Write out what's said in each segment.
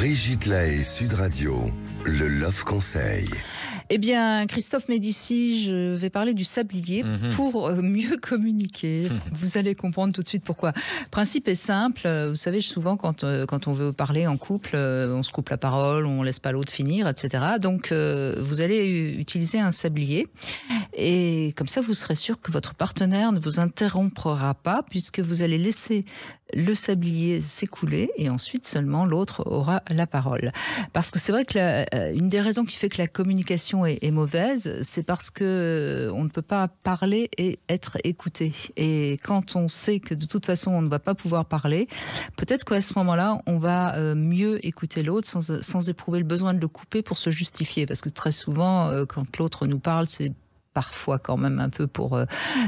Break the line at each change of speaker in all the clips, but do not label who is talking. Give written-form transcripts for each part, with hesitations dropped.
Brigitte Lahaie, Sud Radio, le Love Conseil.
Eh bien, Christophe Médicis, je vais parler du sablier pour mieux communiquer. Vous allez comprendre tout de suite pourquoi. Le principe est simple. Vous savez, souvent, quand on veut parler en couple, on se coupe la parole, on laisse pas l'autre finir, etc. Donc, vous allez utiliser un sablier. Et comme ça, vous serez sûr que votre partenaire ne vous interrompra pas, puisque vous allez laisser le sablier s'écouler et ensuite seulement l'autre aura la parole. Parce que c'est vrai que une des raisons qui fait que la communication est mauvaise, c'est parce que on ne peut pas parler et être écouté. Et quand on sait que de toute façon on ne va pas pouvoir parler, peut-être qu'à ce moment-là, on va mieux écouter l'autre sans éprouver le besoin de le couper pour se justifier. Parce que très souvent, quand l'autre nous parle, c'est parfois quand même un peu pour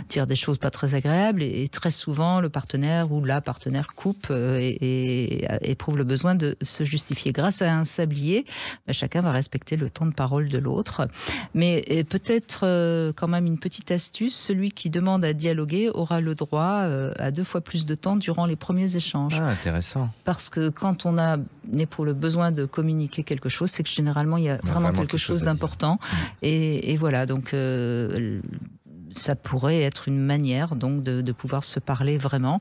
dire des choses pas très agréables et très souvent le partenaire ou la partenaire coupe et éprouve le besoin de se justifier. Grâce à un sablier, chacun va respecter le temps de parole de l'autre. Mais peut-être quand même une petite astuce, celui qui demande à dialoguer aura le droit à 2 fois plus de temps durant les premiers échanges.
Ah, intéressant.
Parce que quand on éprouve le besoin de communiquer quelque chose, c'est que généralement il y a vraiment quelque chose d'important. Et voilà, donc ça pourrait être une manière donc de pouvoir se parler vraiment.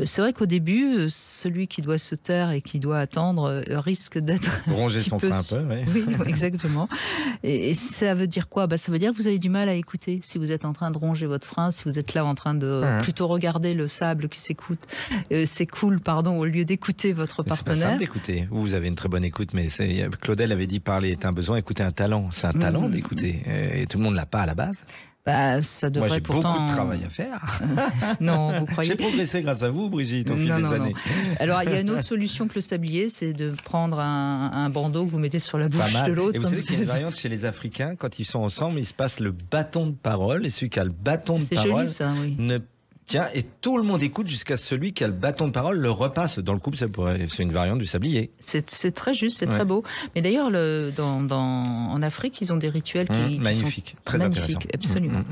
C'est vrai qu'au début, celui qui doit se taire et qui doit attendre risque d'être
ronger son frein un peu.
Oui, exactement. Et ça veut dire quoi ? Ça veut dire que vous avez du mal à écouter. Si vous êtes en train de ronger votre frein, si vous êtes là en train de plutôt regarder le sable qui s'écoule, au lieu d'écouter votre partenaire.
C'est pas simple d'écouter. Vous avez une très bonne écoute, mais Claudel avait dit parler est un besoin, écouter un talent. C'est un talent d'écouter. Et tout le monde l'a pas à la base.
Ça devrait.
Moi, j'ai
pourtant
beaucoup de travail à faire.
Non, vous croyez.
J'ai progressé grâce à vous, Brigitte, au fil des années.
Alors, il y a une autre solution que le sablier, c'est de prendre un bandeau que vous mettez sur la bouche de l'autre.
Et vous savez qu'il y a une variante chez les Africains, quand ils sont ensemble, ils se passent le bâton de parole, et celui qui a le bâton de parole
joli, ça, oui.
Tiens, et tout le monde écoute jusqu'à celui qui a le bâton de parole le repasse. Dans le couple, c'est une variante du sablier.
C'est très juste, c'est très beau. Mais d'ailleurs, en Afrique, ils ont des rituels qui
magnifiques,
sont
très
magnifiques,
intéressants.
absolument.